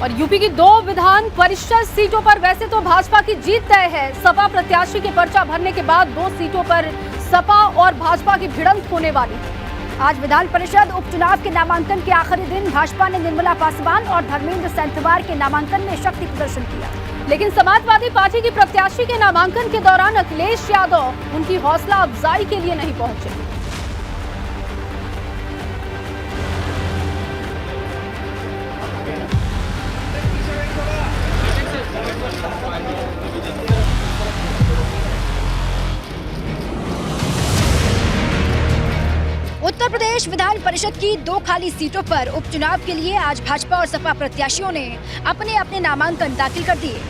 और यूपी की 2 विधान परिषद सीटों पर वैसे तो भाजपा की जीत तय है। सपा प्रत्याशी के पर्चा भरने के बाद 2 सीटों पर सपा और भाजपा की भिड़ंत होने वाली। आज विधान परिषद उपचुनाव के नामांकन के आखिरी दिन भाजपा ने निर्मला पासवान और धर्मेंद्र सेंथवार के नामांकन में शक्ति प्रदर्शन किया, लेकिन समाजवादी पार्टी की प्रत्याशी के नामांकन के दौरान अखिलेश यादव उनकी हौसला अफजाई के लिए नहीं पहुंचे। उत्तर प्रदेश विधान परिषद की 2 खाली सीटों पर उपचुनाव के लिए आज भाजपा और सपा प्रत्याशियों ने अपने अपने नामांकन दाखिल कर दिए।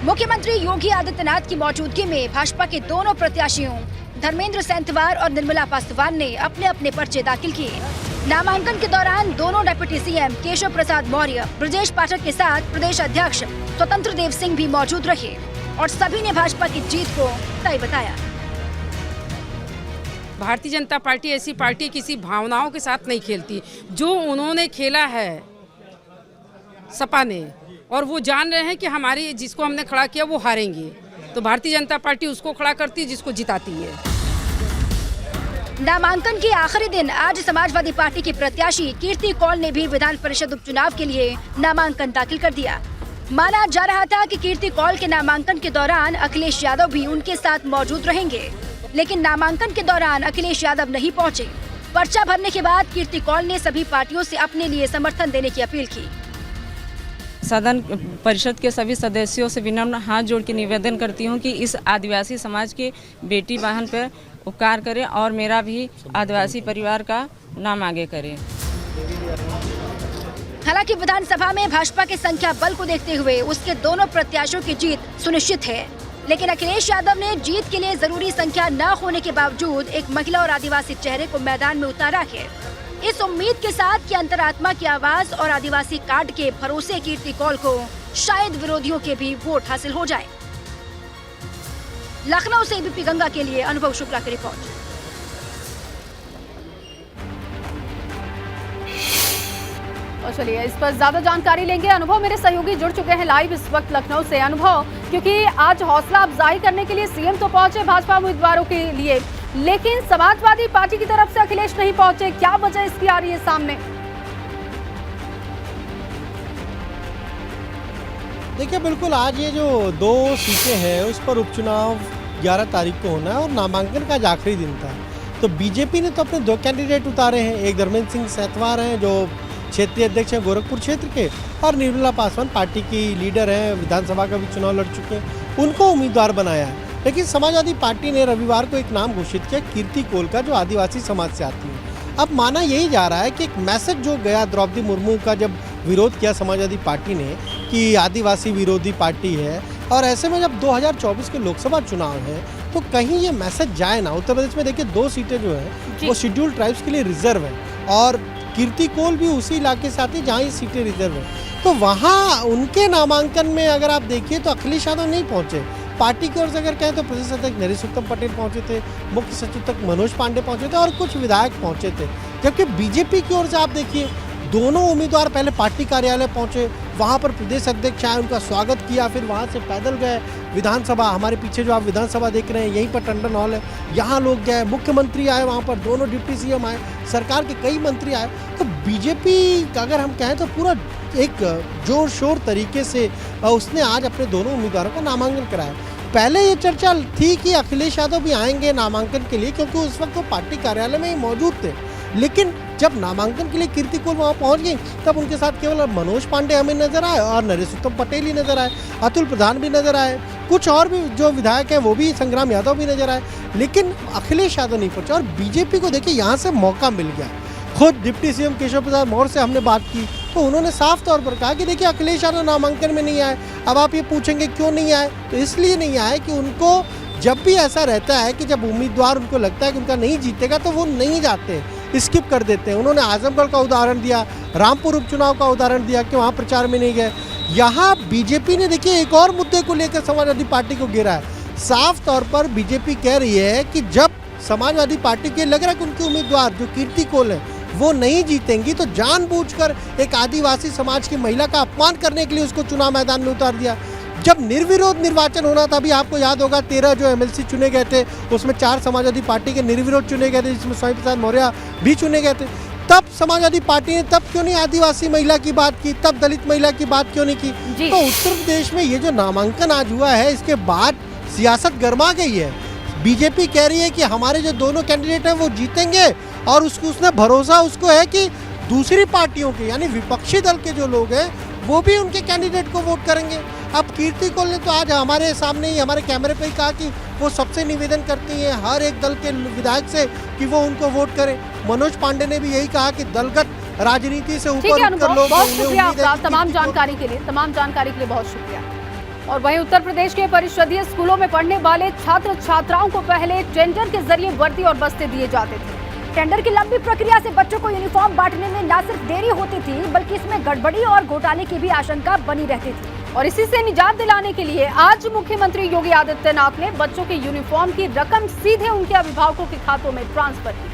मुख्यमंत्री योगी आदित्यनाथ की मौजूदगी में भाजपा के दोनों प्रत्याशियों धर्मेंद्र सेंथवार और निर्मला पासवान ने अपने अपने पर्चे दाखिल किए। नामांकन के दौरान दोनों डिप्टी सीएम केशव प्रसाद मौर्य, ब्रजेश पाठक के साथ प्रदेश अध्यक्ष स्वतंत्र देव सिंह भी मौजूद रहे और सभी ने भाजपा की जीत को तय बताया। भारतीय जनता पार्टी ऐसी पार्टी किसी भावनाओं के साथ नहीं खेलती। जो उन्होंने खेला है सपा ने, और वो जान रहे हैं कि हमारी जिसको हमने खड़ा किया वो हारेंगे, तो भारतीय जनता पार्टी उसको खड़ा करती है जिसको जिताती है। नामांकन के आखिरी दिन आज समाजवादी पार्टी की प्रत्याशी कीर्ति कौल ने भी विधान परिषद उपचुनाव के लिए नामांकन दाखिल कर दिया। माना जा रहा था कि कीर्ति कौल के नामांकन के दौरान अखिलेश यादव भी उनके साथ मौजूद रहेंगे, लेकिन नामांकन के दौरान अखिलेश यादव नहीं पहुंचे। पर्चा भरने के बाद कीर्ति कौल ने सभी पार्टियों से अपने लिए समर्थन देने की अपील की। सदन परिषद के सभी सदस्यों से विनम्र हाथ जोड़ के निवेदन करती हूं कि इस आदिवासी समाज के बेटी बहन पर उपकार करें और मेरा भी आदिवासी परिवार का नाम आगे करें। हालांकि विधानसभा में भाजपा के संख्या बल को देखते हुए उसके दोनों प्रत्याशियों की जीत सुनिश्चित है, लेकिन अखिलेश यादव ने जीत के लिए जरूरी संख्या न होने के बावजूद एक महिला और आदिवासी चेहरे को मैदान में उतारा है। इस उम्मीद के साथ कि अंतरात्मा की आवाज और आदिवासी कार्ड के भरोसे कीर्ति कौल को शायद विरोधियों के भी वोट हासिल हो जाए। लखनऊ से एबीपी गंगा के लिए अनुभव शुक्ला की रिपोर्ट। और चलिए इस पर ज्यादा जानकारी लेंगे। अनुभव मेरे सहयोगी जुड़ चुके हैं लाइव इस वक्त लखनऊ से। अनुभव, क्योंकि आज हौसला अफजाई करने के लिए सीएम तो पहुंचे भाजपा उम्मीदवारों के लिए, लेकिन समाजवादी पार्टी की तरफ से अखिलेश नहीं पहुंचे, क्या वजह इसकी आ रही है सामने? देखिए, बिल्कुल आज ये जो 2 सीटें हैं उस पर उपचुनाव 11 तारीख को होना है और नामांकन का आज आखिरी दिन था। तो बीजेपी ने तो अपने 2 कैंडिडेट उतारे हैं। एक धर्मेंद्र सिंह सेंथवार हैं जो क्षेत्रीय अध्यक्ष हैं गोरखपुर क्षेत्र के, और निर्मला पासवान पार्टी की लीडर हैं, विधानसभा का भी चुनाव लड़ चुके हैं, उनको उम्मीदवार बनाया है। लेकिन समाजवादी पार्टी ने रविवार को एक नाम घोषित किया कीर्ति कौल का, जो आदिवासी समाज से आती है। अब माना यही जा रहा है कि एक मैसेज जो गया द्रौपदी मुर्मू का जब विरोध किया समाजवादी पार्टी ने कि आदिवासी विरोधी पार्टी है, और ऐसे में जब 2024 के लोकसभा चुनाव है तो कहीं ये मैसेज जाए ना। उत्तर प्रदेश में देखिए 2 सीटें जो है वो शेड्यूल्ड ट्राइब्स के लिए रिजर्व है, और कीर्ति कौल भी उसी इलाके से आती है जहाँ ये सीटें रिजर्व है। तो वहाँ उनके नामांकन में अगर आप देखिए तो अखिलेश यादव नहीं पहुँचे। पार्टी की ओर से अगर कहें तो प्रदेश अध्यक्ष नरेश उत्तम पटेल पहुँचे थे, मुख्य सचिव तक मनोज पांडे पहुँचे थे और कुछ विधायक पहुँचे थे। जबकि बीजेपी की ओर से आप देखिए दोनों उम्मीदवार पहले पार्टी कार्यालय पहुँचे, वहाँ पर प्रदेश अध्यक्ष आए, उनका स्वागत किया, फिर वहाँ से पैदल गए विधानसभा। हमारे पीछे जो आप विधानसभा देख रहे हैं यहीं पर टंडन हॉल है, यहाँ लोग गए, मुख्यमंत्री आए, वहाँ पर दोनों डिप्टी सीएम आए, सरकार के कई मंत्री आए। तो बीजेपी अगर हम कहें तो पूरा एक जोर शोर तरीके से उसने आज अपने दोनों उम्मीदवारों का नामांकन कराया। पहले ये चर्चा थी कि अखिलेश यादव भी आएंगे नामांकन के लिए, क्योंकि उस वक्त वो पार्टी कार्यालय में ही मौजूद थे। लेकिन जब नामांकन के लिए कीर्ति कौल वहाँ पहुँच गई तब उनके साथ केवल मनोज पांडे हमें नजर आए और नरेश उत्तम पटेल ही नजर आए, अतुल प्रधान भी नजर आए, कुछ और भी जो विधायक हैं वो भी, संग्राम यादव भी नजर आए, लेकिन अखिलेश यादव नहीं पहुँचे। और बीजेपी को देखिए यहाँ से मौका मिल गया। खुद डिप्टी सीएम केशव प्रसाद मौर्य से हमने बात की तो उन्होंने साफ तौर पर कहा कि देखिए अखिलेश यादव नामांकन में नहीं आए। अब आप ये पूछेंगे क्यों नहीं आए, तो इसलिए नहीं आए कि उनको जब भी ऐसा रहता है कि जब उम्मीदवार उनको लगता है कि उनका नहीं जीतेगा तो वो नहीं जाते, स्किप कर देते हैं। उन्होंने आजमगढ़ का उदाहरण दिया, रामपुर उपचुनाव का उदाहरण दिया कि वहाँ प्रचार में नहीं गए। यहाँ बीजेपी ने देखिए एक और मुद्दे को लेकर समाजवादी पार्टी को घेरा है। साफ तौर पर बीजेपी कह रही है कि जब समाजवादी पार्टी के लग रहा है कि उनके उम्मीदवार जो कीर्ति कौल है वो नहीं जीतेंगी तो जानबूझकर एक आदिवासी समाज की महिला का अपमान करने के लिए उसको चुनाव मैदान में उतार दिया। जब निर्विरोध निर्वाचन होना था, अभी आपको याद होगा 13 जो एमएलसी चुने गए थे उसमें 4 समाजवादी पार्टी के निर्विरोध चुने गए थे, जिसमें स्वामी प्रसाद मौर्य भी चुने गए थे। तब समाजवादी पार्टी ने तब क्यों नहीं आदिवासी महिला की बात की, तब दलित महिला की बात क्यों नहीं की? तो उत्तर प्रदेश में ये जो नामांकन आज हुआ है, इसके बाद सियासत गर्मा गई है। बीजेपी कह रही है कि हमारे जो दोनों कैंडिडेट हैं वो जीतेंगे और उसने भरोसा उसको है कि दूसरी पार्टियों के यानी विपक्षी दल के जो लोग हैं वो भी उनके कैंडिडेट को वोट करेंगे। अब कीर्ति कौल ने तो आज हमारे सामने ही हमारे कैमरे पे ही कहा कि वो सबसे निवेदन करती हैं हर एक दल के विधायक से कि वो उनको वोट करें। मनोज पांडे ने भी यही कहा कि दलगत राजनीति से ऊपर उठकर लोग, बहुत शुक्रिया आपका तमाम जानकारी के लिए बहुत शुक्रिया। और वहीं उत्तर प्रदेश के परिषदीय स्कूलों में पढ़ने वाले छात्र छात्राओं को पहले टेंडर के जरिए वर्दी और बस्ते दिए जाते थे। टेंडर की लंबी प्रक्रिया से बच्चों को यूनिफॉर्म बांटने में न सिर्फ देरी होती थी बल्कि इसमें गड़बड़ी और घोटाले की भी आशंका बनी रहती थी। और इसी से निजात दिलाने के लिए आज मुख्यमंत्री योगी आदित्यनाथ ने बच्चों के यूनिफॉर्म की रकम सीधे उनके अभिभावकों के खातों में ट्रांसफर की।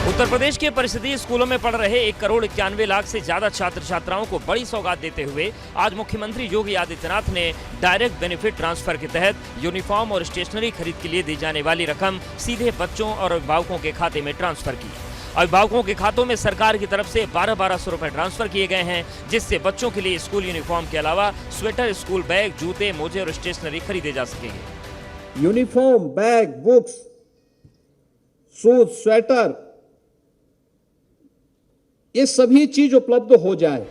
उत्तर प्रदेश के परिषदीय स्कूलों में पढ़ रहे 1,91,00,000 से ज्यादा छात्र छात्राओं को बड़ी सौगात देते हुए आज मुख्यमंत्री योगी आदित्यनाथ ने डायरेक्ट बेनिफिट ट्रांसफर के तहत यूनिफॉर्म और स्टेशनरी खरीद के लिए दी जाने वाली रकम सीधे बच्चों और अभिभावकों के खाते में ट्रांसफर की। अभिभावकों के खातों में सरकार की तरफ से 1200 रुपए ट्रांसफर किए गए हैं, जिससे बच्चों के लिए स्कूल यूनिफॉर्म के अलावा स्वेटर, स्कूल बैग, जूते, मोजे और स्टेशनरी खरीदे जा सकेंगे। Uniform, bag, books, shoes, sweater, ये सभी चीज उपलब्ध हो जाए।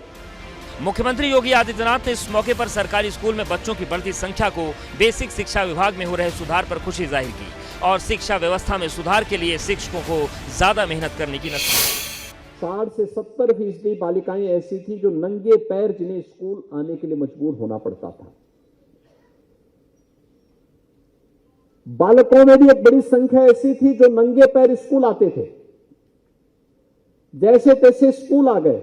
मुख्यमंत्री योगी आदित्यनाथ ने इस मौके पर सरकारी स्कूल में बच्चों की बढ़ती संख्या को बेसिक शिक्षा विभाग में हो रहे सुधार पर खुशी जाहिर की और शिक्षा व्यवस्था में सुधार के लिए शिक्षकों को ज्यादा मेहनत करने की नसीहत। 60 से 70% बालिकाएं ऐसी थी जो नंगे पैर जिन्हें स्कूल आने के लिए मजबूर होना पड़ता था। बालकों में भी एक बड़ी संख्या ऐसी थी जो नंगे पैर स्कूल आते थे, जैसे तैसे स्कूल आ गए।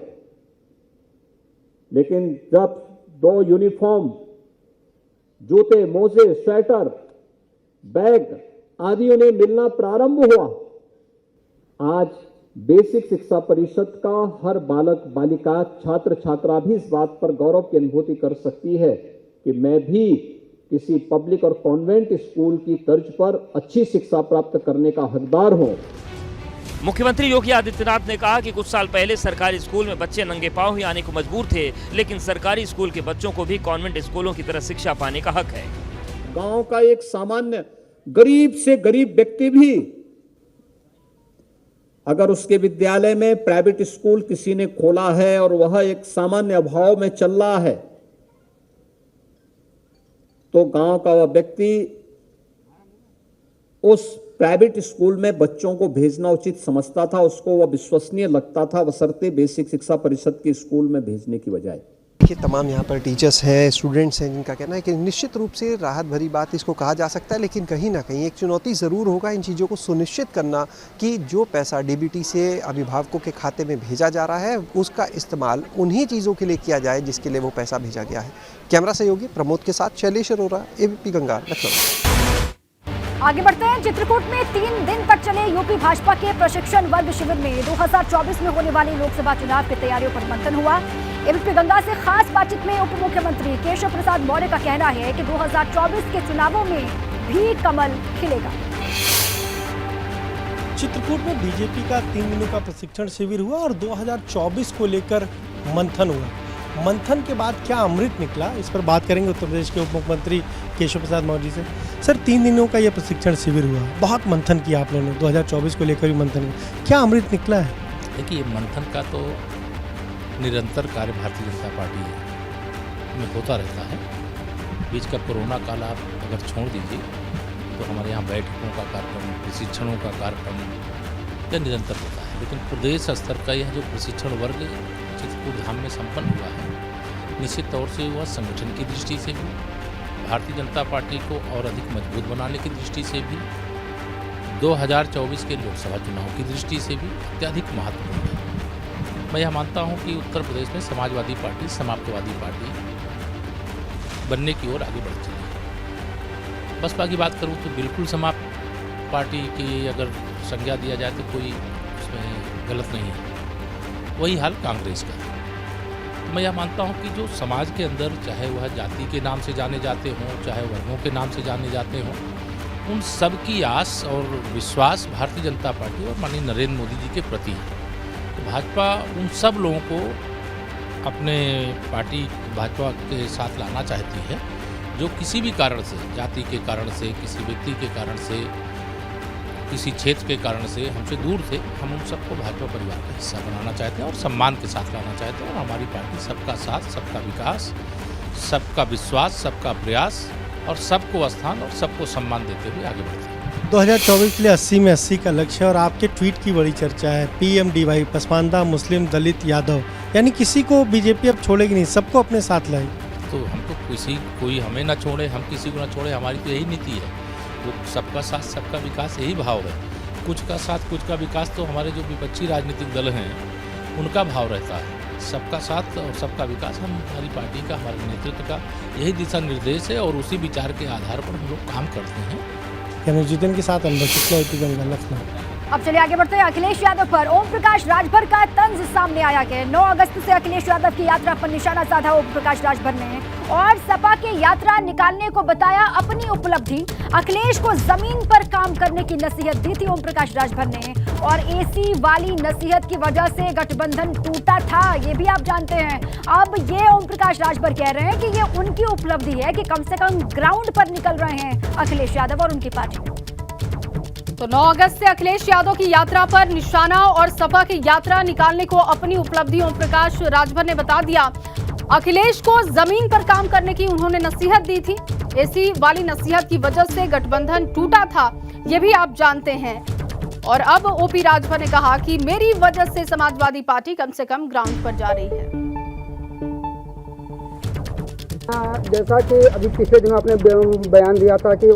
लेकिन जब 2 यूनिफॉर्म, जूते, मोजे, स्वेटर, बैग आदि उन्हें मिलना प्रारंभ हुआ, आज बेसिक शिक्षा परिषद का हर बालक बालिका छात्र छात्रा भी इस बात पर गौरव की अनुभूति कर सकती है कि मैं भी किसी पब्लिक और कॉन्वेंट स्कूल की तर्ज पर अच्छी शिक्षा प्राप्त करने का हकदार हूं। मुख्यमंत्री योगी आदित्यनाथ ने कहा कि कुछ साल पहले सरकारी स्कूल में बच्चे नंगे पांव ही आने को मजबूर थे, लेकिन सरकारी स्कूल के बच्चों को भी कॉन्वेंट स्कूलों की तरह शिक्षा पाने का हक है। गांव का एक सामान्य गरीब से गरीब व्यक्ति भी अगर उसके विद्यालय में प्राइवेट स्कूल किसी ने खोला है और वह एक सामान्य अभाव में चल रहा है, तो गांव का वह व्यक्ति उस प्राइवेट स्कूल में बच्चों को भेजना उचित समझता था, उसको वह विश्वसनीय लगता था, बशर्ते बेसिक शिक्षा परिषद के स्कूल में भेजने की बजाय। कि तमाम यहाँ पर टीचर्स हैं, स्टूडेंट्स हैं, जिनका कहना है कि निश्चित रूप से राहत भरी बात इसको कहा जा सकता है, लेकिन कहीं ना कहीं एक चुनौती ज़रूर होगा इन चीज़ों को सुनिश्चित करना कि जो पैसा डीबीटी से अभिभावकों के खाते में भेजा जा रहा है उसका इस्तेमाल उन्हीं चीज़ों के लिए किया जाए जिसके लिए वो पैसा भेजा गया है। कैमरा सहयोगी प्रमोद के साथ शैलेश अरोरा, एबीपी गंगा, लखनऊ। आगे बढ़ते हैं। चित्रकूट में 3 दिन तक चले यूपी भाजपा के प्रशिक्षण वर्ग शिविर में 2024 में होने वाले लोकसभा चुनाव की तैयारियों पर मंथन हुआ। एबीपी गंगा से खास बातचीत में उप मुख्यमंत्री केशव प्रसाद मौर्य का कहना है कि 2024 के चुनावों में भी कमल खिलेगा। चित्रकूट में बीजेपी का 3 दिनों का प्रशिक्षण शिविर हुआ और 2024 को लेकर मंथन हुआ। मंथन के बाद क्या अमृत निकला, इस पर बात करेंगे उत्तर प्रदेश के उप मुख्यमंत्री केशव प्रसाद मौर्य जी से। सर, 3 दिनों का यह प्रशिक्षण शिविर हुआ, बहुत मंथन किया आप लोगों ने, 2024 को लेकर भी मंथन किया, क्या अमृत निकला है? देखिए, मंथन का तो निरंतर कार्य भारतीय जनता पार्टी में होता रहता है। बीच का कोरोना काल आप अगर छोड़ दीजिए तो हमारे यहाँ बैठकों का कार्यक्रम, प्रशिक्षणों का कार्यक्रम यह निरंतर होता है। लेकिन प्रदेश स्तर का यह जो प्रशिक्षण वर्ग चित्रकूट धाम में संपन्न हुआ है, निश्चित तौर से वह संगठन की दृष्टि से भी, भारतीय जनता पार्टी को और अधिक मजबूत बनाने की दृष्टि से भी, 2024 के लोकसभा चुनाव की दृष्टि से भी अत्यधिक महत्वपूर्ण है। मैं यह मानता हूं कि उत्तर प्रदेश में समाजवादी पार्टी समाप्तवादी पार्टी बनने की ओर आगे बढ़ चुकी है। बसपा की बात करूँ तो बिल्कुल समाप्त पार्टी की अगर संज्ञा दिया जाए तो कोई उसमें गलत नहीं है। वही हाल कांग्रेस का। तो मैं यह मानता हूँ कि जो समाज के अंदर, चाहे वह जाति के नाम से जाने जाते हों, चाहे वर्गों के नाम से जाने जाते हों, उन सब की आस और विश्वास भारतीय जनता पार्टी और माननीय नरेंद्र मोदी जी के प्रति है। तो भाजपा उन सब लोगों को अपने पार्टी भाजपा के साथ लाना चाहती है जो किसी भी कारण से, जाति के कारण से, किसी व्यक्ति के कारण से, किसी क्षेत्र के कारण से हमसे दूर थे। हम उन सबको भाजपा परिवार का हिस्सा बनाना चाहते हैं और सम्मान के साथ लाना चाहते हैं। और हमारी पार्टी सबका साथ, सबका विकास, सबका विश्वास, सबका प्रयास और सबको स्थान और सबको सम्मान देते हुए आगे बढ़ती है। 2024 के लिए 80 में 80 का लक्ष्य है और आपके ट्वीट की बड़ी चर्चा है। PMDY, पसमानदा, मुस्लिम, दलित, यादव, यानी किसी को बीजेपी अब छोड़ेगी नहीं, सबको अपने साथ लाएगी। तो हम तो कोई हमें ना छोड़े, हम किसी को ना छोड़े, हमारी तो यही नीति है। वो सबका साथ, सबका विकास, यही भाव है। कुछ का साथ, कुछ का विकास तो हमारे जो विपक्षी राजनीतिक दल हैं उनका भाव रहता है। सबका साथ और सबका विकास हमारी पार्टी का, हमारे नेतृत्व का यही दिशा निर्देश है और उसी विचार के आधार पर हम लोग काम करते हैं। जितन के साथ लखनऊ। अब चलिए आगे बढ़ते हैं। अखिलेश यादव पर ओम प्रकाश राजभर का तंज सामने आया है। 9 अगस्त से अखिलेश यादव की यात्रा पर निशाना साधा ओम प्रकाश राजभर ने और सपा के यात्रा निकालने को बताया अपनी उपलब्धि। अखिलेश को जमीन पर काम करने की नसीहत दी थी ओम प्रकाश राजभर ने और एसी वाली नसीहत की वजह से गठबंधन टूटा था, ये भी आप जानते हैं। अब ये ओम प्रकाश राजभर कह रहे हैं कि ये उनकी उपलब्धि है कि कम से कम ग्राउंड पर निकल रहे हैं अखिलेश यादव और उनकी पार्टी। तो 9 अगस्त से अखिलेश यादव की यात्रा पर निशाना और सपा की यात्रा निकालने को अपनी उपलब्धि ओम प्रकाश राजभर ने बता दिया। अखिलेश को जमीन पर काम करने की उन्होंने नसीहत दी थी। एसी वाली नसीहत की वजह से गठबंधन टूटा था, ये भी आप जानते हैं। और अब ओपी राजभर ने कहा कि मेरी वजह से समाजवादी पार्टी कम से कम ग्राउंड पर जा रही है। जैसा कि अभी पिछले दिनों आपने बयान दिया था कि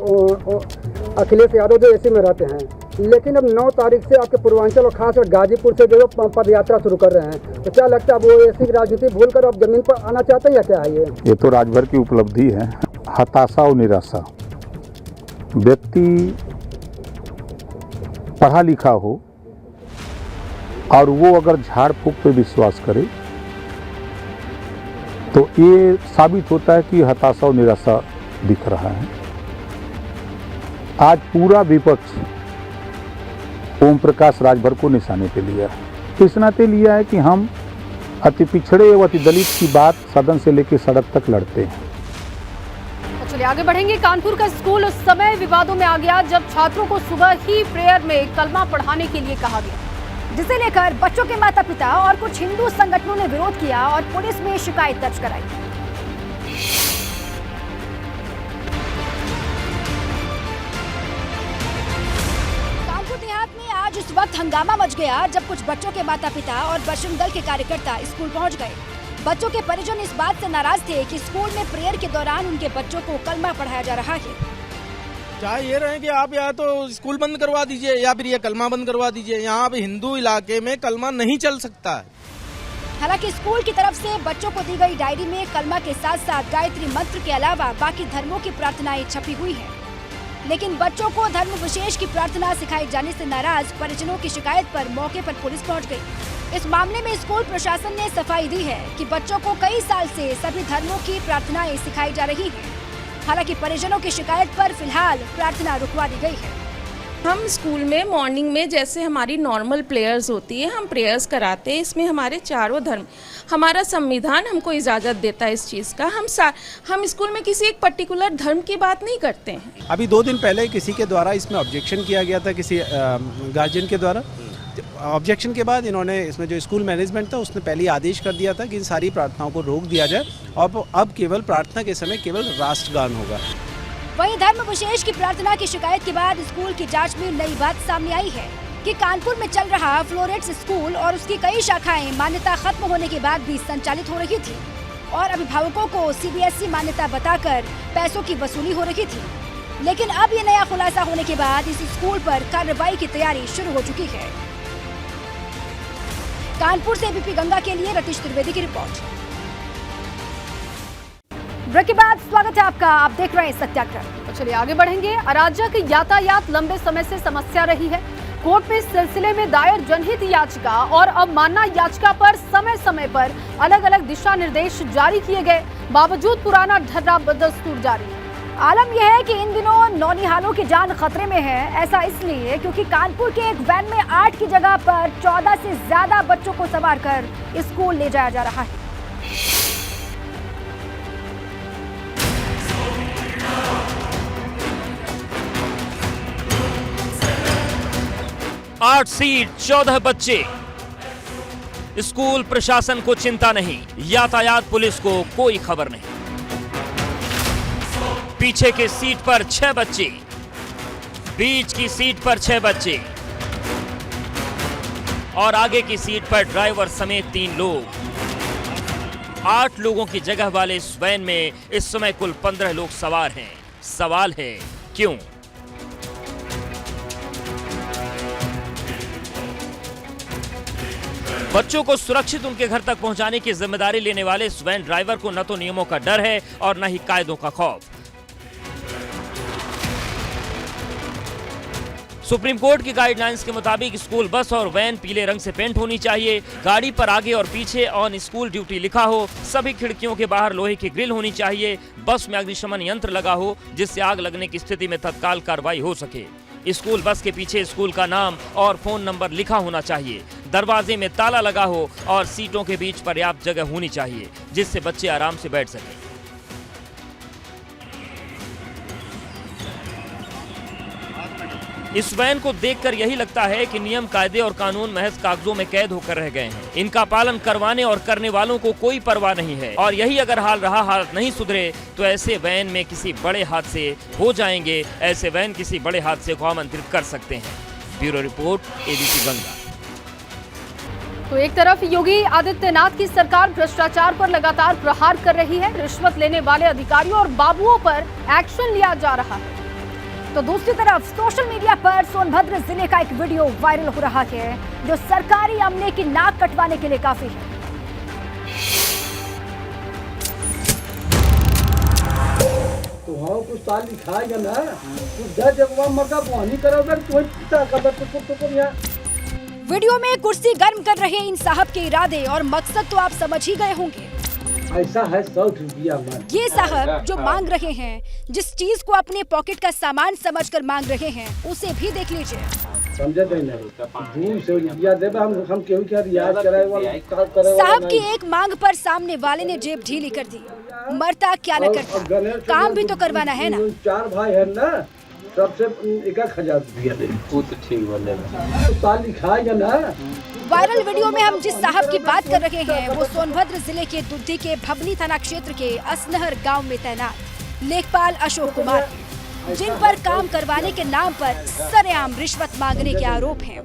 अखिलेश यादव जो एसी में रहते हैं, लेकिन अब 9 तारीख से आपके पूर्वांचल और खासकर गाजीपुर से जो पद यात्रा शुरू कर रहे हैं, तो क्या लगता है वो एसी की राजनीति भूलकर अब जमीन पर आना चाहते हैं या क्या है ये तो राजभर की उपलब्धि है। हताशा और निराशा, व्यक्ति पढ़ा लिखा हो और वो अगर झाड़ फूक पे विश्वास करे तो ये साबित होता है कि हताशा और निराशा दिख रहा है। आज पूरा विपक्ष ओम प्रकाश राजभर को निशाने पे लिया है। इस नाते लिया है कि हम अति पिछड़े एवं अति दलित की बात सदन से लेकर सड़क तक लड़ते हैं। तो चलिए आगे बढ़ेंगे। कानपुर का स्कूल उस समय विवादों में आ गया जब छात्रों को सुबह ही प्रेयर में कलमा पढ़ाने के लिए कहा गया, जिसे लेकर बच्चों के माता पिता और कुछ हिंदू संगठनों ने विरोध किया और पुलिस में शिकायत दर्ज कराई। कानपुर देहात में आज उस वक्त हंगामा मच गया जब कुछ बच्चों के माता पिता और बजरंग दल के कार्यकर्ता स्कूल पहुंच गए। बच्चों के परिजन इस बात से नाराज थे कि स्कूल में प्रेयर के दौरान उनके बच्चों को कलमा पढ़ाया जा रहा है। चाहे ये रहे कि आप या तो स्कूल बंद करवा दीजिए या फिर ये कलमा बंद करवा दीजिए। यहाँ पे हिंदू इलाके में कलमा नहीं चल सकता है। हालांकि स्कूल की तरफ से बच्चों को दी गई डायरी में कलमा के साथ साथ गायत्री मंत्र के अलावा बाकी धर्मों की प्रार्थनाएं छपी हुई हैं। लेकिन बच्चों को धर्म विशेष की प्रार्थना सिखाए जाने से नाराज परिजनों की शिकायत पर मौके पर पुलिस पहुंच गई। इस मामले में स्कूल प्रशासन ने सफाई दी है कि बच्चों को कई साल से सभी धर्मों की प्रार्थनाएं सिखाई जा रही हैं। हालांकि परिजनों की शिकायत पर फिलहाल प्रार्थना रुकवा दी गई है। हम स्कूल में मॉर्निंग में जैसे हमारी नॉर्मल प्रेयर्स होती है, हम प्रेयर्स कराते हैं। इसमें हमारे चारों धर्म, हमारा संविधान हमको इजाज़त देता है इस चीज़ का। हम स्कूल में किसी एक पर्टिकुलर धर्म की बात नहीं करते हैं। अभी 2 दिन पहले किसी के द्वारा इसमें ऑब्जेक्शन किया गया था, किसी गार्जियन के द्वारा। ऑब्जेक्शन के बाद इन्होंने इसमें जो स्कूल मैनेजमेंट था उसने पहले आदेश कर दिया था कि इन सारी प्रार्थनाओं को रोक दिया जाए और अब केवल प्रार्थना के समय केवल राष्ट्रगान होगा। वहीं धर्म विशेष की प्रार्थना की शिकायत के बाद स्कूल की जांच में नई बात सामने आई है कि कानपुर में चल रहा फ्लोरेट्स स्कूल और उसकी कई शाखाएं मान्यता खत्म होने के बाद भी संचालित हो रही थी और अभिभावकों को CBSE मान्यता बताकर पैसों की वसूली हो रही थी। लेकिन अब ये नया खुलासा होने के बाद इस स्कूल पर कार्रवाई की तैयारी शुरू हो चुकी है। कानपुर से ABP गंगा के लिए रतीश त्रिवेदी की रिपोर्ट। ब्रेक के बाद स्वागत है आपका, आप देख रहे हैं सत्याग्रह। तो चलिए आगे बढ़ेंगे। अराजक यातायात लंबे समय से समस्या रही है। कोर्ट में इस सिलसिले में दायर जनहित याचिका और अवमानना याचिका पर समय समय पर अलग अलग दिशा निर्देश जारी किए गए, बावजूद पुराना ढर्रा बदस्तूर जारी है। आलम यह है कि इन दिनों नौनिहालों की जान खतरे में है। ऐसा इसलिए क्योंकि कानपुर के एक वैन में 8 की जगह पर 14 से ज्यादा बच्चों को सवार कर स्कूल ले जाया जा रहा है। 8 सीट 14 बच्चे। स्कूल प्रशासन को चिंता नहीं, यातायात पुलिस को कोई खबर नहीं। पीछे के सीट पर 6 बच्चे, बीच की सीट पर 6 बच्चे और आगे की सीट पर ड्राइवर समेत 3 लोग। 8 लोगों की जगह वाले इस वैन में इस समय कुल 15 लोग सवार हैं। सवाल है क्यों? बच्चों को सुरक्षित उनके घर तक पहुंचाने की जिम्मेदारी लेने वाले इस वैन ड्राइवर को न तो नियमों का डर है और न ही कायदों का खौफ। सुप्रीम कोर्ट की गाइडलाइंस के मुताबिक स्कूल बस और वैन पीले रंग से पेंट होनी चाहिए। गाड़ी पर आगे और पीछे ऑन स्कूल ड्यूटी लिखा हो। सभी खिड़कियों के बाहर लोहे की ग्रिल होनी चाहिए। बस में अग्निशमन यंत्र लगा हो जिससे आग लगने की स्थिति में तत्काल कार्रवाई हो सके। स्कूल बस के पीछे स्कूल का नाम और फोन नंबर लिखा होना चाहिए। दरवाजे में ताला लगा हो और सीटों के बीच पर्याप्त जगह होनी चाहिए जिससे बच्चे आराम से बैठ सकें। इस वैन को देखकर यही लगता है कि नियम, कायदे और कानून महज कागजों में कैद होकर रह गए हैं। इनका पालन करवाने और करने वालों को कोई परवाह नहीं है। और यही अगर हाल रहा, हालत नहीं सुधरे तो ऐसे वैन में किसी बड़े हादसे हो जाएंगे। ऐसे वैन किसी बड़े हादसे को आमंत्रित कर सकते हैं। Bureau report, ABP Ganga. तो एक तरफ योगी आदित्यनाथ की सरकार भ्रष्टाचार पर लगातार प्रहार कर रही है। रिश्वत लेने वाले अधिकारियों और बाबुओं पर एक्शन लिया जा रहा है, तो दूसरी तरफ सोशल मीडिया पर सोनभद्र जिले का एक वीडियो वायरल हो रहा है जो सरकारी अमले की नाक कटवाने के लिए काफी है। तो हाँ कुछ ताल लिखाएगा ना, कुछ दर जगह मका पानी करोगे तो पिता का तो यहाँ। वीडियो में कुर्सी गर्म कर रहे इन साहब के इरादे और मकसद तो आप समझ ही गए होंगे। ऐसा है 100 रुपया में। ये साहब जो मांग रहे हैं, जिस चीज को अपने पॉकेट का सामान समझकर मांग रहे हैं, उसे भी देख लीजिए। समझे नहीं, 200 रुपया देवे हम क्यों क्या रियाज कराए वाला साहब की एक मांग पर सामने वाले ने जेब ढीली कर दी। मरता क्या न करता, काम भी तो करवाना है ना। 4 भाई है ना, सबसे 1000 रुपया दे। तो ठीक बोले तो ताल लिखाएगा ना। वायरल वीडियो में हम जिस साहब की बात कर रहे हैं वो सोनभद्र जिले के दुद्धी के भबनी थाना क्षेत्र के असनहर गांव में तैनात लेखपाल अशोक कुमार, जिन पर काम करवाने के नाम पर सरेआम रिश्वत मांगने के आरोप हैं।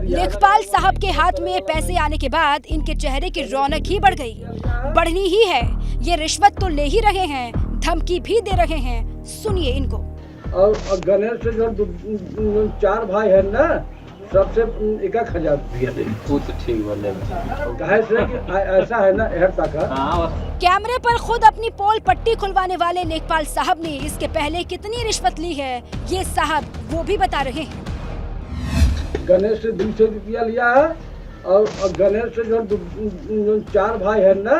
लेखपाल साहब के हाथ में पैसे आने के बाद इनके चेहरे की रौनक ही बढ़ गई। बढ़नी ही है, ये रिश्वत तो ले ही रहे हैं, धमकी भी दे रहे हैं। सुनिए इनको। और गणेश जो 4 भाई है ना, सबसे 1000 रुपया दे। तो ठीक बोले ऐसा है ना। कैमरे पर खुद अपनी पोल पट्टी खुलवाने वाले लेखपाल साहब ने इसके पहले कितनी रिश्वत ली है, ये साहब वो भी बता रहे हैं। गणेश से 200 रुपया लिया है और गणेश से जो 4 भाई है ना,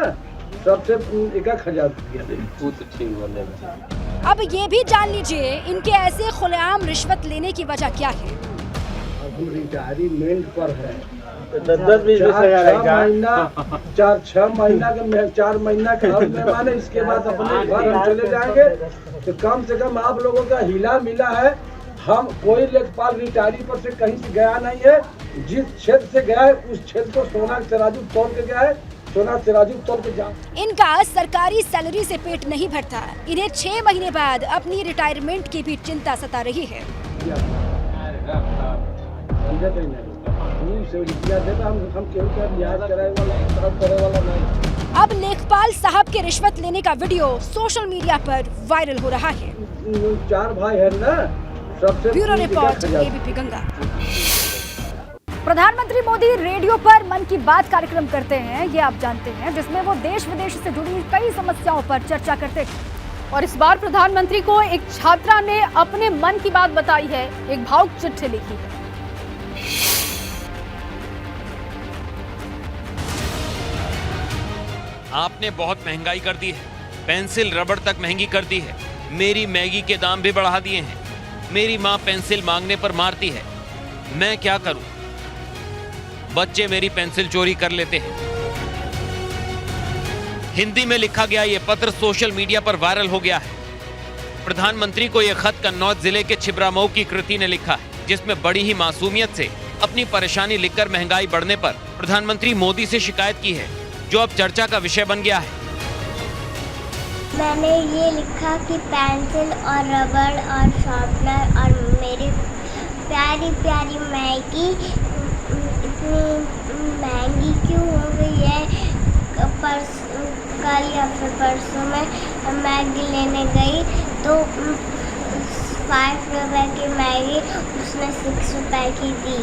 सबसे 1000 रुपया दे। तो ठीक बोले। अब ये भी जान लीजिए इनके ऐसे खुलेआम रिश्वत लेने की वजह क्या है। हम रिटायरमेंट पर है, 4-6 महीना के 4 महीना का मेहमान है। इसके बाद अपने घर हम चले जाएंगे। तो कम से कम आप लोगों का हिला मिला है। हम कोई लेखपाल रिटायरी पर से कहीं से गया नहीं है। जिस क्षेत्र से गया है उस क्षेत्र को सोना तराजू तोड़ के गया है। सोना तराजू तोड़ के जा। इनका सरकारी सैलरी से पेट नहीं भरता। इन्हें 6 महीने बाद अपनी रिटायरमेंट की भी चिंता सता रही है। अब लेखपाल साहब के रिश्वत लेने का वीडियो सोशल मीडिया पर वायरल हो रहा है। 4 भाई है ना, सबसे। Bureau report, ABP Ganga. प्रधानमंत्री मोदी रेडियो पर मन की बात कार्यक्रम करते हैं, ये आप जानते हैं, जिसमें वो देश विदेश से जुड़ी कई समस्याओं पर चर्चा करते हैं। और इस बार प्रधानमंत्री को एक छात्रा ने अपने मन की बात बताई है, एक भावुक चिट्ठी लिखी है। आपने बहुत महंगाई कर दी है, पेंसिल रबड़ तक महंगी कर दी है, मेरी मैगी के दाम भी बढ़ा दिए हैं, मेरी माँ पेंसिल मांगने पर मारती है, मैं क्या करूं? बच्चे मेरी पेंसिल चोरी कर लेते हैं। हिंदी में लिखा गया यह पत्र सोशल मीडिया पर वायरल हो गया है। प्रधानमंत्री को यह खत कन्नौज जिले के छिबरामऊ की कृति ने लिखा है, जिसमें बड़ी ही मासूमियत से अपनी परेशानी लिखकर महंगाई बढ़ने पर प्रधानमंत्री मोदी से शिकायत की है, जो अब चर्चा का विषय बन गया है। मैंने ये लिखा कि पेंसिल और रबड़ और शार्पनर और मेरी प्यारी प्यारी मैगी इतनी महंगी क्यों हो गई है। कल या फिर परसों में मैगी लेने गई तो 5 रुपए की मैगी उसने 6 रुपए की दी।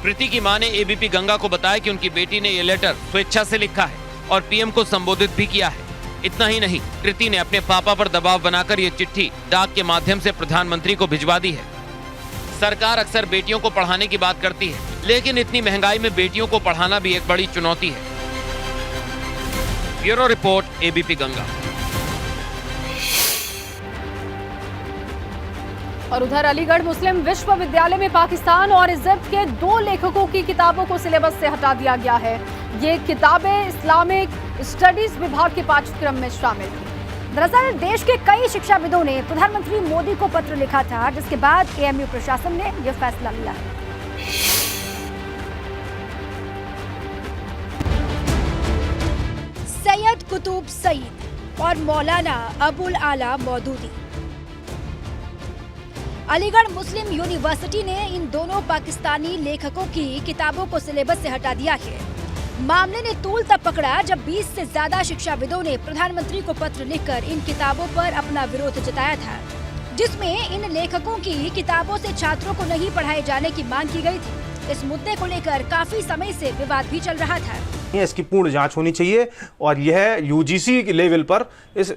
प्रीति की मां ने एबीपी गंगा को बताया कि उनकी बेटी ने यह लेटर स्वेच्छा से लिखा है और पीएम को संबोधित भी किया है। इतना ही नहीं, प्रीति ने अपने पापा पर दबाव बनाकर ये चिट्ठी डाक के माध्यम से प्रधानमंत्री को भिजवा दी है। सरकार अक्सर बेटियों को पढ़ाने की बात करती है, लेकिन इतनी महंगाई में बेटियों को पढ़ाना भी एक बड़ी चुनौती है। Bureau report, ABP Ganga. और उधर अलीगढ़ मुस्लिम विश्वविद्यालय में पाकिस्तान और इजिप्ट के 2 लेखकों की किताबों को सिलेबस से हटा दिया गया है। ये किताबें इस्लामिक स्टडीज विभाग के पाठ्यक्रम में शामिल थी। दरअसल देश के कई शिक्षाविदों ने प्रधानमंत्री मोदी को पत्र लिखा था, जिसके बाद एएमयू प्रशासन ने यह फैसला लिया है। सैयद कुतुब सईद और मौलाना अबुल आला मौदूदी। अलीगढ़ मुस्लिम यूनिवर्सिटी ने इन दोनों पाकिस्तानी लेखकों की किताबों को सिलेबस से हटा दिया है। मामले ने तूल तब पकड़ा जब 20 से ज्यादा शिक्षाविदों ने प्रधानमंत्री को पत्र लिखकर इन किताबों पर अपना विरोध जताया था, जिसमें इन लेखकों की किताबों से छात्रों को नहीं पढ़ाए जाने की मांग की गई थी। इस मुद्दे को लेकर काफी समय से विवाद भी चल रहा था। इसकी पूर्ण जांच होनी चाहिए और यह यूजीसी लेवल पर इस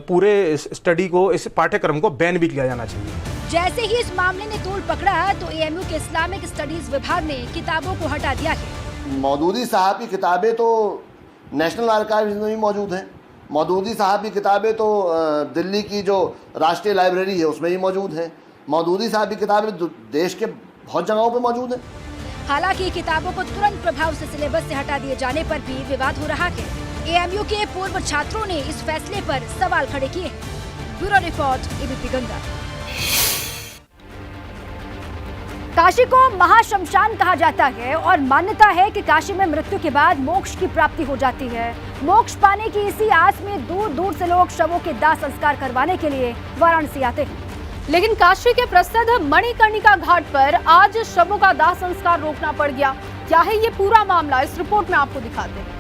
पूरे स्टडी को, इस पाठ्यक्रम को बैन भी किया जाना चाहिए। जैसे ही इस मामले ने तूल पकड़ा तो एएमयू के इस्लामिक स्टडीज विभाग ने किताबों को हटा दिया है। मौदूदी साहब की किताबें तो नेशनल आर्काइव्स में भी मौजूद हैं। मौदूदी साहब की किताबें तो दिल्ली की जो राष्ट्रीय लाइब्रेरी है उसमें ही मौजूद हैं। मौदूदी साहब की किताबें देश के बहुत जगहों पर मौजूद हैं। हालांकि किताबों को तुरंत प्रभाव से सिलेबस से हटा दिए जाने पर भी विवाद हो रहा है। एएमयू के पूर्व छात्रों ने इस फैसले पर सवाल खड़े किए हैं। Bureau report, ABP Ganga. Kashi को महाशमशान कहा जाता है और मान्यता है कि काशी में मृत्यु के बाद मोक्ष की प्राप्ति हो जाती है। मोक्ष पाने की इसी आस में दूर दूर से लोग शवों के दाह संस्कार करवाने के लिए वाराणसी आते हैं। लेकिन काशी के प्रसिद्ध मणिकर्णिका घाट पर आज शवों का दाह संस्कार रोकना पड़ गया। क्या है ये पूरा मामला, इस रिपोर्ट में आपको दिखाते हैं।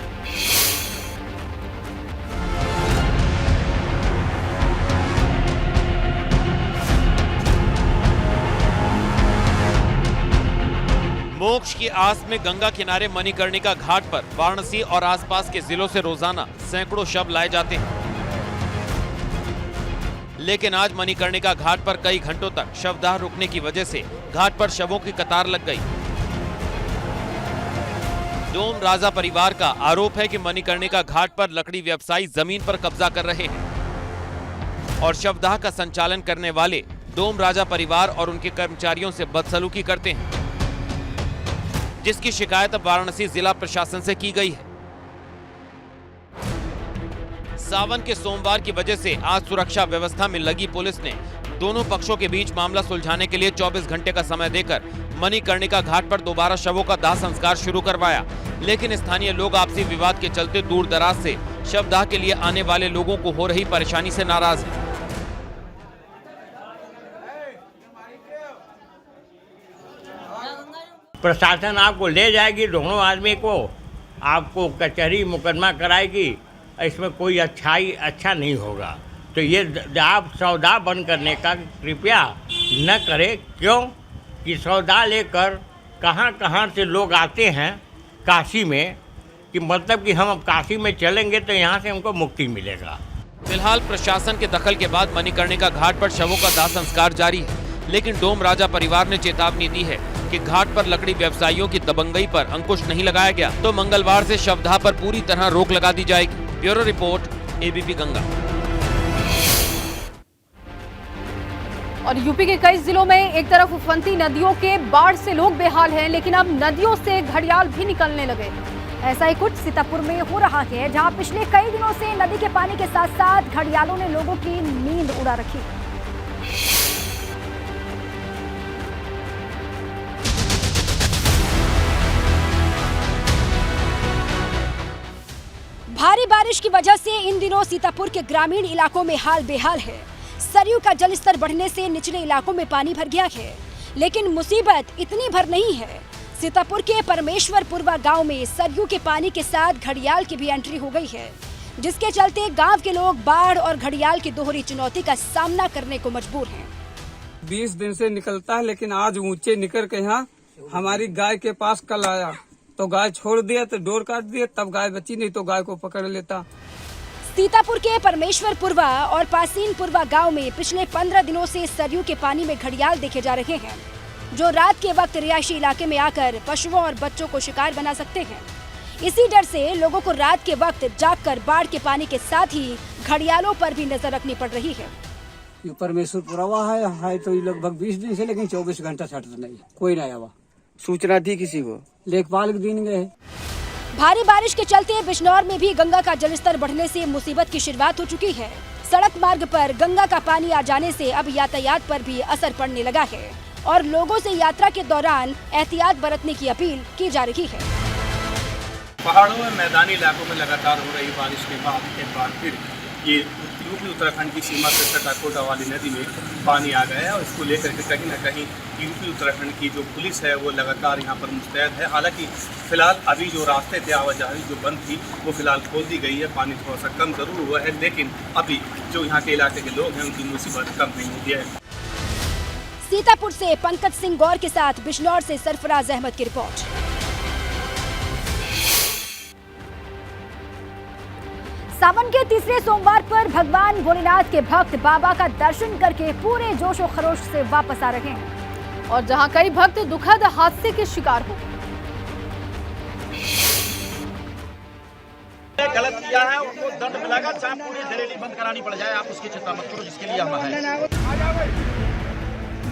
मोक्ष की आस में गंगा किनारे मणिकर्णिका घाट पर वाराणसी और आसपास के जिलों से रोजाना सैकड़ों शव लाए जाते हैं, लेकिन आज मणिकर्णिका घाट पर कई घंटों तक शवदाह रुकने की वजह से घाट पर शवों की कतार लग गई। डोम राजा परिवार का आरोप है कि मणिकर्णिका घाट पर लकड़ी व्यवसायी जमीन पर कब्जा कर रहे हैं और शवदाह का संचालन करने वाले डोम राजा परिवार और उनके कर्मचारियों से बदसलूकी करते हैं, जिसकी शिकायत अब वाराणसी जिला प्रशासन से की गई है। सावन के सोमवार की वजह से आज सुरक्षा व्यवस्था में लगी पुलिस ने दोनों पक्षों के बीच मामला सुलझाने के लिए 24 घंटे का समय देकर मणिकर्णिका घाट पर दोबारा शवों का दाह संस्कार शुरू करवाया, लेकिन स्थानीय लोग आपसी विवाद के चलते दूर दराज से शवदाह के लिए आने वाले लोगों को हो रही परेशानी से नाराज हैं। प्रशासन आपको ले जाएगी, दोनों आदमी को आपको कचहरी मुकदमा कराएगी, इसमें कोई अच्छा नहीं होगा। तो ये आप सौदा बंद करने का कृपया न करें। क्यों कि सौदा लेकर कहाँ कहाँ से लोग आते हैं काशी में, कि मतलब कि हम अब काशी में चलेंगे तो यहाँ से हमको मुक्ति मिलेगा। फिलहाल प्रशासन के दखल के बाद मणिकर्णिका घाट पर शवों का दाह संस्कार जारी है, लेकिन डोम राजा परिवार ने चेतावनी दी है कि घाट पर लकड़ी व्यवसायियों की दबंगई पर अंकुश नहीं लगाया गया तो मंगलवार से शवदाह पर पूरी तरह रोक लगा दी जाएगी। Bureau report, ABP Ganga. और यूपी के कई जिलों में एक तरफ उफनती नदियों के बाढ़ से लोग बेहाल हैं, लेकिन अब नदियों से घड़ियाल भी निकलने लगे। ऐसा ही कुछ सीतापुर में हो रहा है, जहां पिछले कई दिनों से नदी के पानी के साथ साथ घड़ियालों ने लोगों की नींद उड़ा रखी। भारी बारिश की वजह से इन दिनों सीतापुर के ग्रामीण इलाकों में हाल बेहाल है। सरयू का जलस्तर बढ़ने से निचले इलाकों में पानी भर गया है, लेकिन मुसीबत इतनी भर नहीं है। सीतापुर के परमेश्वरपुरवा गांव में सरयू के पानी के साथ घड़ियाल की भी एंट्री हो गई है, जिसके चलते गांव के लोग बाढ़ और घड़ियाल की दोहरी चुनौती का सामना करने को मजबूर हैं। 20 दिन से निकलता है, लेकिन आज ऊंचे निकल के यहाँ हमारी गाय के पास कल आया तो गाय छोड़ दिया तो डोर काट दिया, तब गाय बची, नहीं तो गाय को पकड़ लेता। सीतापुर के परमेश्वरपुरवा और पासीनपुरवा गांव में पिछले 15 दिनों से सरयू के पानी में घड़ियाल देखे जा रहे हैं, जो रात के वक्त रिहायशी इलाके में आकर पशुओं और बच्चों को शिकार बना सकते हैं। इसी डर से लोगों को रात के वक्त जागकर बाढ़ के पानी के साथ ही घड़ियालों पर भी नजर रखनी पड़ रही है। परमेश्वरपुरवा है तो लगभग 20 दिन से, लेकिन 24 घंटा छाटता नहीं, कोई नहीं आवा। सूचना दी किसी को, लेखपाल के दिन गए। भारी बारिश के चलते बिजनौर में भी गंगा का जलस्तर बढ़ने से मुसीबत की शुरुआत हो चुकी है। सड़क मार्ग पर गंगा का पानी आ जाने से अब यातायात पर भी असर पड़ने लगा है और लोगों से यात्रा के दौरान एहतियात बरतने की अपील की जा रही है। पहाड़ों में मैदानी इलाकों में लगातार हो रही बारिश के बाद एक बार फिर ये यूपी उत्तराखंड की सीमा से सटा कोटा वाली नदी में पानी आ गया है और इसको लेकर के कहीं ना कहीं यूपी उत्तराखंड की जो पुलिस है वो लगातार यहाँ पर मुस्तैद है। हालांकि फिलहाल अभी जो रास्ते थे आवाजाही जो बंद थी वो फिलहाल खोल दी गई है। पानी थोड़ा सा कम जरूर हुआ है, लेकिन अभी जो यहाँ के इलाके के लोग हैं उनकी मुसीबत कम नहीं हुई है। सीतापुर से पंकज सिंह गौर के साथ बिजनौर से सरफराज अहमद की रिपोर्ट। सावन के तीसरे सोमवार पर भगवान भोलेनाथ के भक्त बाबा का दर्शन करके पूरे जोश और खरोश से वापस आ रहे हैं, और जहां कई भक्त दुखद हादसे के शिकार हो गए। गलत किया है उनको दंड मिलेगा, चाहे पूरी रैली बंद करानी पड़ जाए, आप उसकी चिंता मत करो, जिसके लिए हम हैं।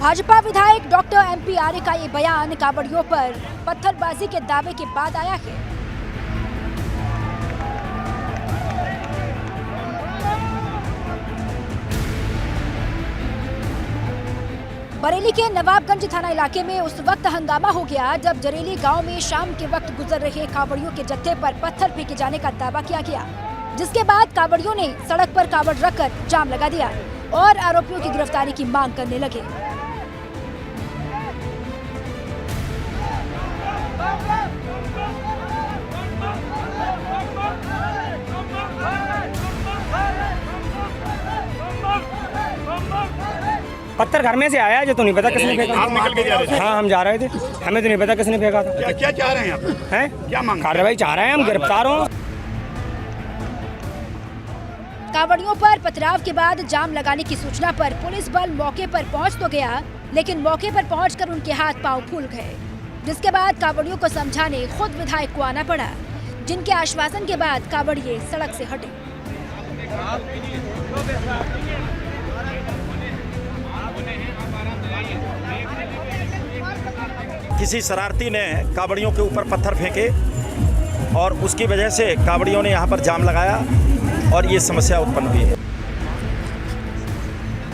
भाजपा विधायक डॉक्टर MP आर्य का ये बयान कांवड़ियों पर पत्थरबाजी के दावे के बाद आया है। बरेली के नवाबगंज थाना इलाके में उस वक्त हंगामा हो गया जब जरेली गांव में शाम के वक्त गुजर रहे कांवड़ियों के जत्थे पर पत्थर फेंके जाने का दावा किया गया, जिसके बाद कांवड़ियों ने सड़क पर कांवड़ रखकर जाम लगा दिया और आरोपियों की गिरफ्तारी की मांग करने लगे। पत्थर घर में से आया है, जो तो नहीं पता किसने फेंका। आप निकल के जा रहे थे? हाँ, हम जा रहे थे, हमें तो नहीं पता किसने फेंका था। क्या चाह रहे हैं आप? हैं? क्या मांग? कार्रवाई चाह रहे हैं, हम गिरफ्तार हों। कांवड़ियों पर पथराव के बाद जाम लगाने की सूचना पर पुलिस बल मौके पर पहुंच तो गया, लेकिन मौके पर पहुंचकर उनके हाथ पांव फूल गए, जिसके बाद कांवड़ियों को समझाने खुद विधायक को आना पड़ा, जिनके आश्वासन के बाद कांवड़िये सड़क से हटे। किसी शरारती ने कांवड़ियों के ऊपर पत्थर फेंके और उसकी वजह से कांवड़ियों ने यहाँ पर जाम लगाया और ये समस्या उत्पन्न हुई है।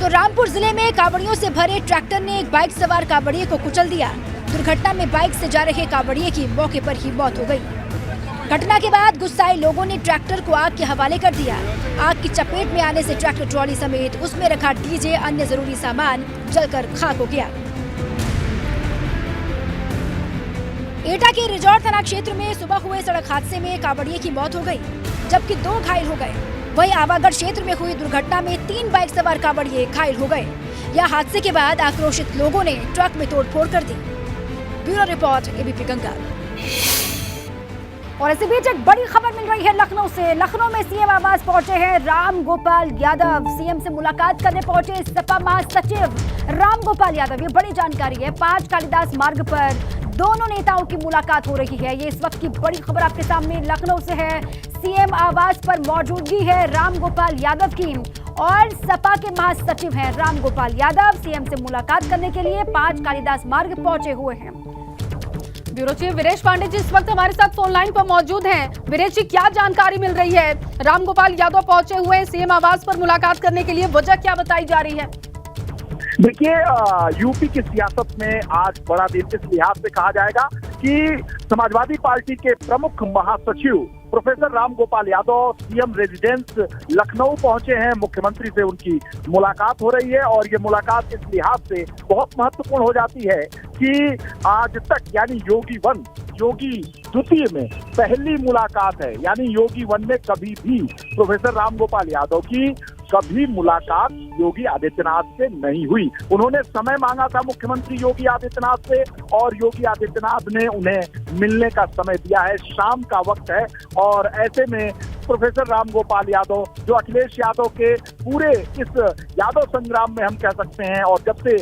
तो रामपुर जिले में कांवड़ियों से भरे ट्रैक्टर ने एक बाइक सवार कांवड़िये को कुचल दिया। दुर्घटना में बाइक से जा रहे कांवड़िये की मौके पर ही मौत हो गई। घटना के बाद गुस्साए लोगों ने ट्रैक्टर को आग के हवाले कर दिया। आग की चपेट में आने से ट्रैक्टर ट्रॉली समेत उसमें रखा डीजे अन्य जरूरी सामान जलकर खाक हो गया। एटा के रिजॉर्ट थाना क्षेत्र में सुबह हुए सड़क हादसे में कांवड़िये की मौत हो गई, जबकि 2 घायल हो गए। वहीं आवागढ़ क्षेत्र में हुई दुर्घटना में 3 बाइक सवार कांवड़िये घायल हो गए। यह हादसे के बाद आक्रोशित लोगों ने ट्रक में तोड़फोड़ कर दी। Bureau report, ABP Ganga. और इसी बीच एक बड़ी खबर मिल रही है लखनऊ से। लखनऊ में सीएम आवास पहुंचे हैं राम गोपाल यादव। सीएम से मुलाकात करने पहुंचे सपा महासचिव राम गोपाल यादव। ये बड़ी जानकारी है। 5 कालिदास मार्ग पर दोनों नेताओं की मुलाकात हो रही है। ये इस वक्त की बड़ी खबर आपके सामने लखनऊ से है। सीएम आवास पर मौजूदगी है राम गोपाल यादव की और सपा के महासचिव हैं राम गोपाल यादव। सीएम से मुलाकात करने के लिए 5 कालिदास मार्ग पहुंचे हुए हैं। ब्यूरो चीफ वीरेश पांडे जी इस वक्त हमारे साथ फोन लाइन पर मौजूद हैं। वीरेश जी, क्या जानकारी मिल रही है? राम गोपाल यादव पहुंचे हुए सीएम आवास पर मुलाकात करने के लिए, वजह क्या बताई जा रही है? देखिए, यूपी की सियासत में आज बड़ा दिन इस लिहाज से कहा जाएगा कि समाजवादी पार्टी के प्रमुख महासचिव professor Ram Gopal Yadav CM residence Lucknow पहुंचे हैं। मुख्यमंत्री से उनकी मुलाकात हो रही है और ये मुलाकात इस लिहाज से बहुत महत्वपूर्ण हो जाती है कि आज तक यानी योगी 1 योगी द्वितीय में पहली मुलाकात है। यानी योगी 1 में कभी भी प्रोफेसर राम गोपाल यादव की कभी मुलाकात योगी आदित्यनाथ से नहीं हुई। उन्होंने समय मांगा था मुख्यमंत्री योगी आदित्यनाथ से और योगी आदित्यनाथ ने उन्हें मिलने का समय दिया है। शाम का वक्त है और ऐसे में प्रोफेसर राम गोपाल यादव जो अखिलेश यादव के पूरे इस यादव संग्राम में हम कह सकते हैं और जब से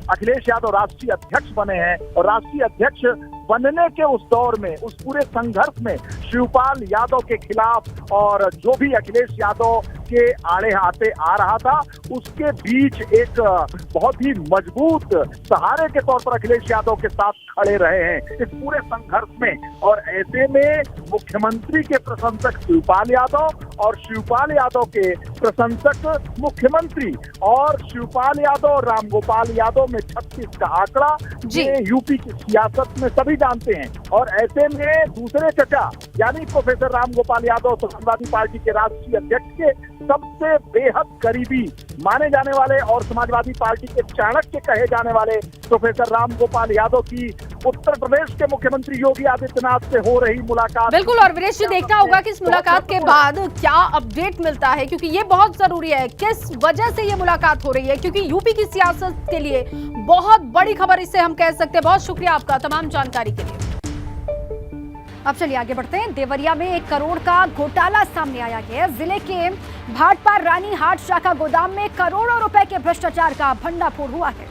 अखिलेश यादव राष्ट्रीय अध्यक्ष बने हैं और राष्ट्रीय अध्यक्ष बनने के उस दौर में, उस पूरे संघर्ष में शिवपाल यादव के खिलाफ और जो भी अखिलेश यादव के आड़े आते आ रहा था उसके बीच एक बहुत ही मजबूत सहारे के तौर पर अखिलेश यादव के साथ खड़े रहे हैं इस पूरे संघर्ष में। और ऐसे में मुख्यमंत्री के प्रशंसक शिवपाल यादव और शिवपाल यादव के प्रशंसक मुख्यमंत्री और शिवपाल यादव और राम गोपाल यादव में 36 का आंकड़ा ये यूपी की सियासत में सभी जानते हैं। और ऐसे में दूसरे चचा यानी प्रोफेसर राम गोपाल यादव समाजवादी पार्टी के राष्ट्रीय अध्यक्ष के सबसे बेहद करीबी माने जाने वाले और समाजवादी पार्टी के चाणक्य कहे जाने वाले प्रोफेसर राम गोपाल यादव की उत्तर प्रदेश के मुख्यमंत्री योगी आदित्यनाथ से हो रही मुलाकात। बिल्कुल, और वीरेश जी देखना होगा कि इस मुलाकात के बाद क्या अपडेट मिलता है, क्योंकि ये बहुत जरूरी है। किस वजह से ये मुलाकात हो रही है, क्योंकि यूपी की सियासत के लिए बहुत बड़ी खबर इसे हम कह सकते हैं। बहुत शुक्रिया आपका तमाम जानकारी के लिए। अब चलिए आगे बढ़ते हैं। देवरिया में 1 करोड़ का घोटाला सामने आया है। जिले के भाटपार रानी हाट शाखा गोदाम में करोड़ों रुपए के भ्रष्टाचार का भंडाफोड़ हुआ है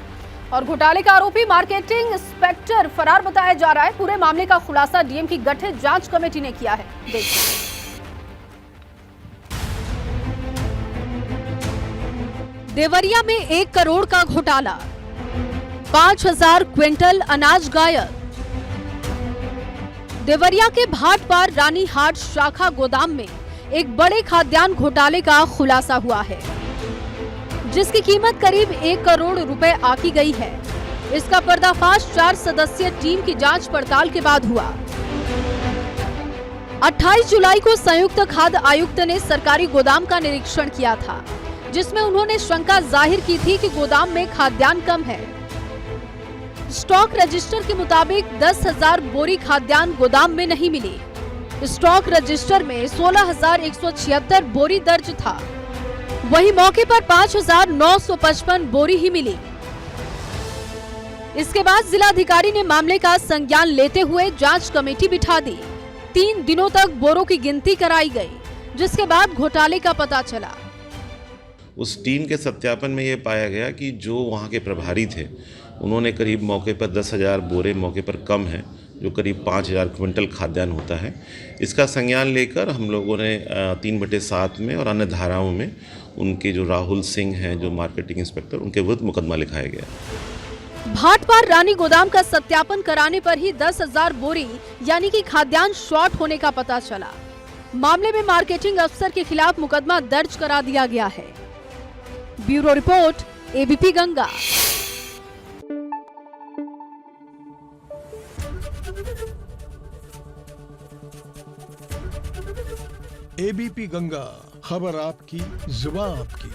और घोटाले का आरोपी मार्केटिंग इंस्पेक्टर फरार बताया जा रहा है। पूरे मामले का खुलासा डीएम की गठित जांच कमेटी ने किया है। देखिए। देवरिया में 1 करोड़ का घोटाला, 5000 क्विंटल अनाज गायब। देवरिया के भाटपार रानी हाट शाखा गोदाम में एक बड़े खाद्यान्न घोटाले का खुलासा हुआ है, जिसकी कीमत करीब 1 करोड़ रुपए आकी गई है। इसका पर्दाफाश 4 सदस्यीय टीम की जांच पड़ताल के बाद हुआ। 28 जुलाई को संयुक्त खाद्य आयुक्त ने सरकारी गोदाम का निरीक्षण किया था, जिसमें उन्होंने शंका जाहिर की थी कि गोदाम में खाद्यान्न कम है। स्टॉक रजिस्टर के मुताबिक 10,000 बोरी खाद्यान्न गोदाम में नहीं मिली। स्टॉक रजिस्टर में 16,176 बोरी दर्ज था। वहीं मौके पर 5,955 बोरी ही मिली। इसके बाद जिलाधिकारी ने मामले का संज्ञान लेते हुए जांच कमेटी बिठा दी। 3 दिनों तक बोरों की गिनती कराई गई, जिसके बाद घोटाले का पता चला। उस टीम के सत्यापन में ये पाया गया कि जो वहाँ के प्रभारी थे उन्होंने करीब मौके पर 10,000 बोरे मौके पर कम है, जो करीब 5,000 क्विंटल खाद्यान्न होता है। इसका संज्ञान लेकर हम लोगों ने 3/7 में और अन्य धाराओं में उनके जो राहुल सिंह हैं जो मार्केटिंग इंस्पेक्टर, उनके विरुद्ध मुकदमा लिखाया गया। भाटपार रानी गोदाम का सत्यापन कराने पर ही 10,000 बोरी यानी कि खाद्यान्न शॉर्ट होने का पता चला। मामले में मार्केटिंग अफसर के खिलाफ मुकदमा दर्ज करा दिया गया है। Bureau report, ABP Ganga. ABP Ganga, खबर आपकी, जुबान आपकी।